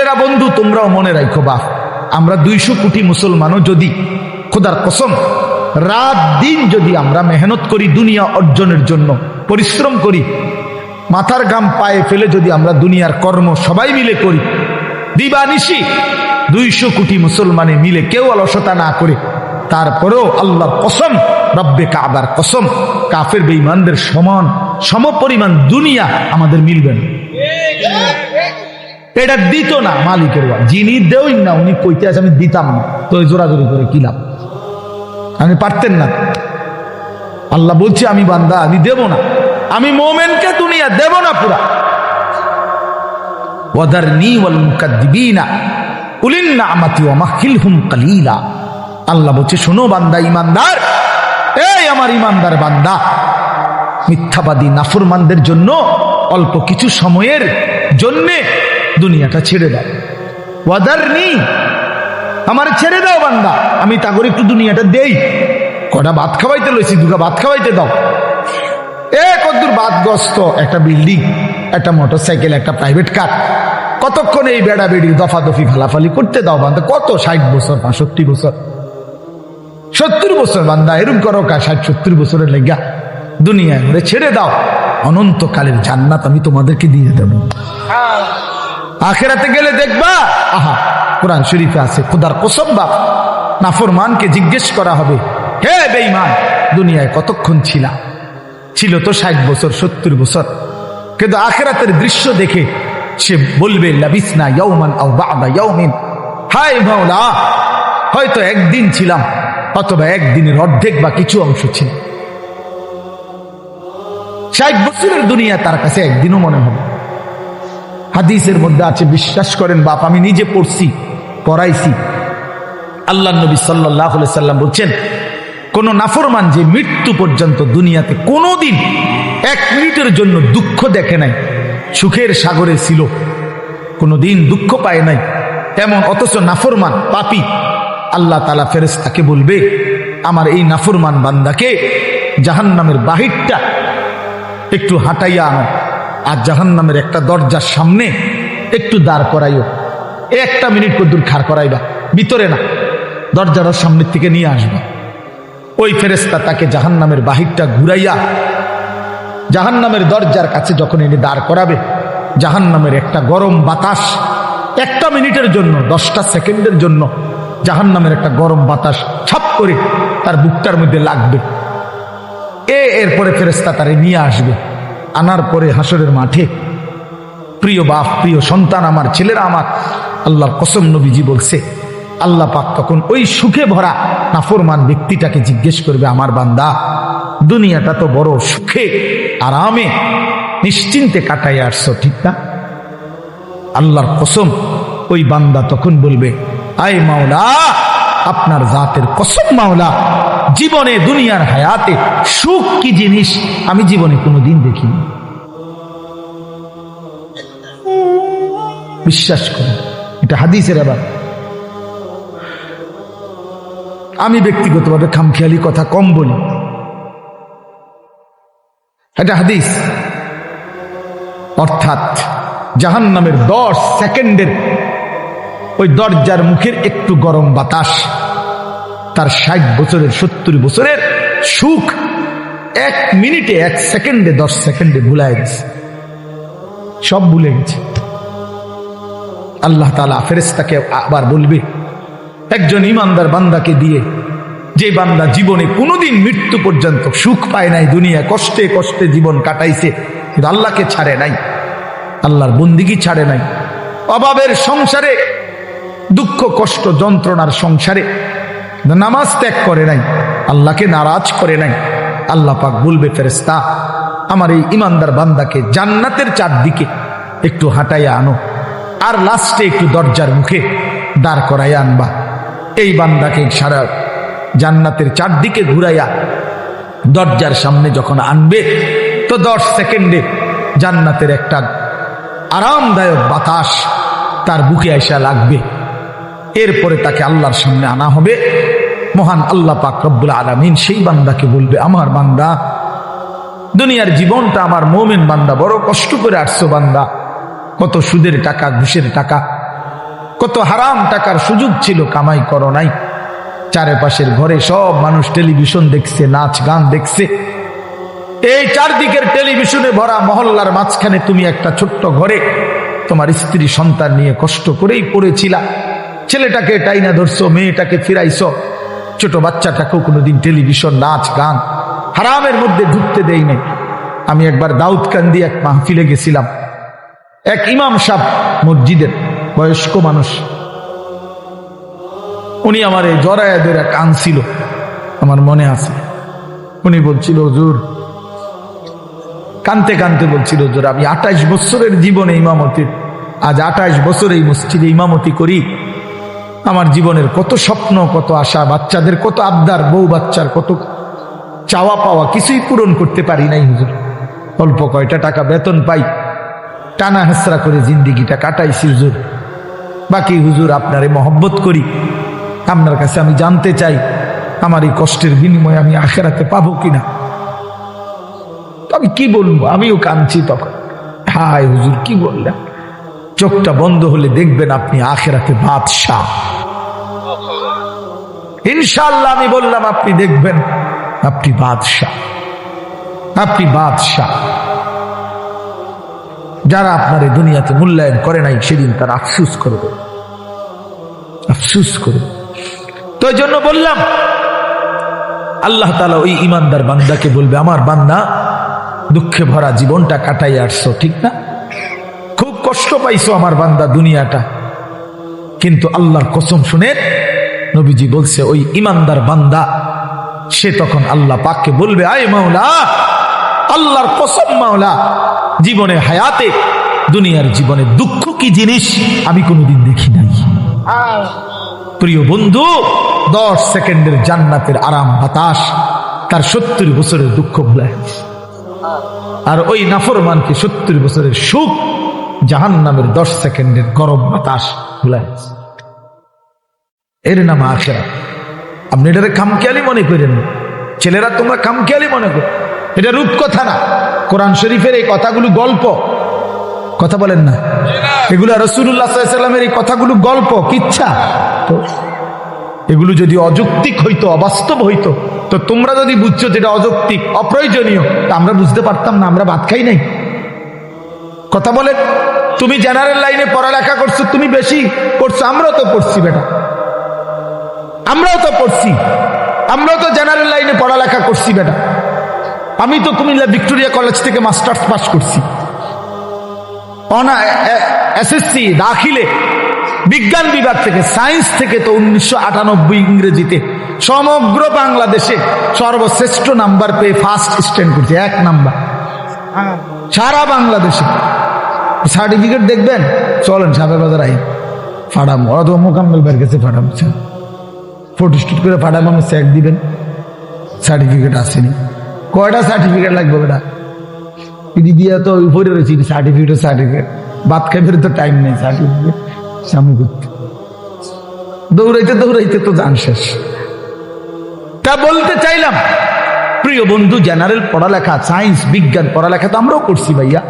ছেলেরা বন্ধু তোমরাও মনে রাখো বাপ, আমরা 200 কোটি মুসলমানও যদি খোদার কসম রাত দিন যদি আমরা মেহনত করি দুনিয়া অর্জনের জন্য, পরিশ্রম করি, মাথার ঘাম পায়ে ফেলে যদি আমরা দুনিয়ার কর্ম সবাই মিলে করি, দিবানিশি 200 কোটি মুসলমানে মিলে কেউ অলসতা না করে, তারপরেও আল্লাহর কসম, রব্বে কাবার কসম, কাফের বেঈমানদের সমপরিমাণ দুনিয়া আমাদের মিলবে না। এটা দিত না মালিকের, যিনি দেওই না উনি কইতে আছে আমি দিতাম না, তো জোরাজোরি করে কি লাভ? আমি পারতেন না। আল্লাহ বলছে আমি বান্দা আমি দেব না, আমি মোমেনকে দুনিয়া দেব না পুরা। ওয়াদারনি ওয়াল মুকাদ্দিবিনা উলিন নি'মাতি ওয়া মাহহিলহুম কালিলা। আল্লাহ বলছে শোনো বান্দা ঈমানদার, এই আমার ঈমানদার বান্দা, মিথ্যাবাদী নাফরমানদের জন্য অল্প কিছু সময়ের জন্যে দুনিয়াটা ছেড়ে দাও। ওয়াদারনি, আমার ছেড়ে দাও বান্দা, আমি তাগর একটু দুনিয়াটা দেই। কটা ভাত খাওয়াইতে লইছি, দুটা ভাত খাওয়াইতে দাও। কতদূর বাদগ্রস্ত একটা বিল্ডিং, একটা মোটরসাইকেল, একটা প্রাইভেট কার, কতক্ষণ এই বেড়া বেড়ির দফাদফি ফালাফালি করতে দাও বান্দা। কত 60 বছর, 65 বছর, 70 বছর বান্দা এরকম করো, 60-70 বছরের লেগা দুনিয়ায় ঘুরে ছেড়ে দাও। অনন্তকালের জান্নাত আমি তোমাদেরকে দিয়ে দেব। আখিরাতে গেলে দেখবা, আহা কোরআন শরীফে আছে, খোদার কসম বাপ, নাফরমানকে জিজ্ঞেস করা হবে, হে বেঈমান দুনিয়ায় কতক্ষণ ছিলা? ছিল তো 60 বছর 70 বছর, কিন্তু আখিরাতের দৃশ্য দেখে সে বলবে লাবিসনা ইয়াওমান আও বা'দা ইয়াওমিন, হায় মাওলা হয়তো একদিন ছিলাম অথবা একদিনের অর্ধেক বা কিছু অংশ ছিল। 60 বছরের দুনিয়া তার কাছে একদিনও মনে হবে। হাদিসের মধ্যে আছে, বিশ্বাস করেন বাপ, আমি নিজে পড়ছি, পড়াইছি। আল্লাহ নবী সাল্লাল্লাহু আলাইহি সাল্লাম বলছেন, কোন নাফরমান যে মৃত্যু পর্যন্ত দুনিয়াতে কোনোদিন 1 মিনিটের জন্য দুঃখ দেখে নাই, সুখের সাগরে ছিল, কোনোদিন দুঃখ পায় নাই এমন, অথচ নাফরমান পাপী, আল্লাহ তাআলা ফেরেশতাকে বলবে আমার এই নাফরমান বান্দাকে জাহান্নামের বাহিরটা একটু হাঁটাইয়া আনো, আর জাহান্নামের একটা দরজার সামনে একটু দাঁড় করাইও। 1 মিনিট কদ্দুর খাড় করাইবা, ভিতরে না, দরজার সামনের থেকে নিয়ে আসবা। ওই ফেরেশতা তাকে জাহান্নামের বাহিরটা ঘুরাইয়া জাহান্নামের দরজার কাছে যখন এনে দাঁড় করাবে, জাহান্নামের একটা গরম বাতাস 1 মিনিটের জন্য, 10টা সেকেন্ডের জন্য জাহান্নামের একটা গরম বাতাস ছাপ করে তার বুকটার মধ্যে লাগবে। এরপরে ফেরেশতা তারে নিয়ে আসবে। আনার পরে হাসরের মাঠে, প্রিয় বাপ, প্রিয় সন্তান আমার, ছেলেরা আমার, আল্লাহর কসম নবীজি বলছে, আল্লাহ পাক তখন ওই সুখে ভরা নাফরমান ব্যক্তিটাকে জিজ্ঞেস করবে, আমার বান্দা দুনিয়াটা তো বড় সুখে আরামে নিশ্চিন্তে কাটাইয়া আসছো, ঠিক না? আল্লাহর কসম ওই বান্দা তখন বলবে, আয় মাওলা, আপনার জাতের কসম মাওলা, জীবনে দুনিয়ার হায়াতে সুখ কি জিনিস আমি জীবনে কোনোদিন দেখিনি। বিশ্বাস করুন, এটা হাদিসের। আবার আমি ব্যক্তিগতভাবে খামখেয়ালি কথা কম বলি, এটা হাদিস। অর্থাৎ জাহান্নামের 10 সেকেন্ডের ওই দরজার মুখের একটু গরম বাতাস তার 60 বছরের 70 বছরের সুখ 1 মিনিটে, 1 সেকেন্ডে, 10 সেকেন্ডে ভুলাই গেছে, সব ভুলে গেছে। আল্লাহ তাআলা ফেরেশতাকে আবার বলবে, একজন ঈমানদার বান্দাকে দিয়ে, যে বান্দা জীবনে কোনোদিন মৃত্যু পর্যন্ত সুখ পায় নাই, দুনিয়া কষ্টে কষ্টে জীবন কাটাইছে, কিন্তু আল্লাহকে ছাড়ে নাই, আল্লাহর বন্দিগি ছাড়ে নাই, অভাবের সংসারে, দুঃখ কষ্ট যন্ত্রণার সংসারে নামাজ ত্যাগ করে নাই, আল্লাহকে নারাজ করে নাই। আল্লাহ পাক বলবে, ফেরেশতা আমার এই ঈমানদার বান্দাকে জান্নাতের চারদিকে একটু হাঁটাইয়া আনো, আর লাস্টে একটু দরজার মুখে দাঁড় করাইয়া আনবা। এই বান্দাকে সারা জান্নাতের চারদিকে ঘুরাইয়া দরজার সামনে যখন আনবে, তো 10 সেকেন্ডে জান্নাতের একটা আরামদায়ক বাতাস তার বুকে আইসা লাগবে। এরপরে তাকে আল্লাহর সামনে আনা হবে। মহান আল্লাহ পাক রব্বুল আলামিন সেই বান্দাকে বলবে, আমার বান্দা দুনিয়ার জীবনটা আমার মুমিন বান্দা বড় কষ্ট করে আসছো বান্দা, কত সুদের টাকা, ঘুষের টাকা, কত হারাম টাকার সুযোগ ছিল, কামাই করো নাই। চারপাশের ঘরে সব মানুষ টেলিভিশন দেখছে, নাচ গান দেখছে। এই চারদিকের টেলিভিশনে ভরা মহল্লার মাঝখানে তুমি একটা ছোট্ট ঘরে তোমার স্ত্রী সন্তান নিয়ে কষ্ট করেই পড়েছিলা। ছেলেটাকে টাইনা ধরছো, মেয়েটাকে ফিরাইছো, ছোট বাচ্চাটাকেও কোনোদিন টেলিভিশন, নাচ গান, হারামের মধ্যে ঢুকতে দেই নাই। আমি একবার দাউদকান্দি এক মাহফিলে গেছিলাম। এক ইমাম সাহেব, মসজিদের বয়স্ক মানুষ, উনি আমার এই জড়ায়া ধরে কাঁদছিল, আমার মনে আছে। উনি বলছিল, হুজুর, কানতে কানতে বলছিল, হুজুর, আমি 28 বছরের জীবনে ইমামতি, আজ 28 বছর এই মসজিদে ইমামতি করি। আমার জীবনের কত স্বপ্ন, কত আশা, বাচ্চাদের কত আবদার, বউ বাচ্চার কত চাওয়া পাওয়া, কিছুই পূরণ করতে পারি নাই হুজুর। অল্প কয়টা টাকা বেতন পাই, টানা হেসরা করে জিন্দিগিটা কাটাইছি হুজুর। বাকি হুজুর আপনারে মহব্বত করি, আপনার কাছে আমি জানতে চাই আমার এই কষ্টের বিনিময়ে আমি আখেরাতে পাবো কিনা। আমি কি বলবো, আমিও কাঁদছি তখন। হায় হুজুর, কি বললাম? চোখটা বন্ধ হলে দেখবেন আপনি আখেরাতে বাদশাহ। ইনশাআল্লাহ আমি বললাম, আপনি দেখবেন আপনি বাদশাহ, আপনি বাদশাহ। যারা আপনার এই দুনিয়াতে মূল্যায়ন করে নাই, সেদিন তারা আফসুস করবে, আফসুস করবে। তো এই জন্য বললাম, আল্লাহ তাআলা ওই ইমানদার বান্দাকে বলবে, আমার বান্দা, দুঃখে ভরা জীবনটা কাটাই আসছো, ঠিক না? খুব কষ্ট পাইছো আমার বান্দা দুনিয়াটা, কিন্তু আল্লাহর কসম শুনে নবীজি বলছে, ওই ইমানদার বান্দা সে তখন আল্লাহ পাককে বলবে, আয় মাওলা, আল্লাহর কসম মাওলা, জীবনে হায়াতে, দুনিয়ার জীবনে দুঃখ কি জিনিস আমি কোনোদিন দেখি নাই। প্রিয় বন্ধু, 10 সেকেন্ডের জান্নাতের আরাম বাতাস তার 70 বছরের দুঃখ ভুলায়, আর ওই নাফরমানকে 70 বছরের সুখ জাহান্নামের 10 সেকেন্ডের গরম বাতাস ভুলায়। এর নাম আখিরাত। আপনি এটারে খামখেয়ালি মনে করেন, ছেলেরা তোমরা খামখেয়ালি মনে করো, এটা রূপকথা না। কোরআন শরীফের এই কথাগুলো গল্প, কথা বলেন না, এগুলো রাসূলুল্লাহ সাল্লাল্লাহু আলাইহি ওয়াসাল্লামের এই কথাগুলো গল্প, কিচ্ছা। তো এগুলো যদি অযৌক্তিক হইতো, অবাস্তব হইতো, তো তোমরা যদি বুঝছো যেটা অযৌক্তিক, অপ্রয়োজনীয়, তা আমরা বুঝতে পারতাম না? আমরা ভাত খাই নাই? কথা বলে, তুমি জেনারেল লাইনে পড়ালেখা করছো, তুমি বেশি করছো, আমরাও তো পড়ছি বেটা, আমরাও তো পড়ছি, আমরাও তো জেনারেল লাইনে পড়ালেখা করছি বেটা। আমি তো কুমিল্লা ভিক্টোরিয়া কলেজ থেকে মাস্টার্স পাস করছি, এসএসসি দাখিলে বিজ্ঞান বিভাগ থেকে, সায়েন্স থেকে তো 1998 ইংরেজিতে সমগ্র বাংলাদেশে সর্বশ্রেষ্ঠ নাম্বার পেয়ে ফার্স্ট স্ট্যান্ড করছে, 1 নাম্বার সারা বাংলাদেশে। সার্টিফিকেট দেখবেন, চলেন সাবের বাজার আই ফাড়াম, ওরা তো মোকাম্মেল বের গেছে, ফাড়াম ফটোস্টুট করে ফাড়াম, আমি চেক দিবেন, সার্টিফিকেট আসেনি। কয়টা সার্টিফিকেট লাগবে বেটা? পিডি দিয়ে তো উপরে রয়েছি, সার্টিফিকেট ভাত খাইতে তো টাইম নেই, সার্টিফিকেট সামু করতে, দৌড়াইতে দৌড়াইতে তো জান শেষ। তা বলতে চাইলাম, প্রিয় বন্ধু, জেনারেল পড়ালেখা, সায়েন্স, বিজ্ঞান পড়ালেখা তো আমরাও করছি ভাইয়া।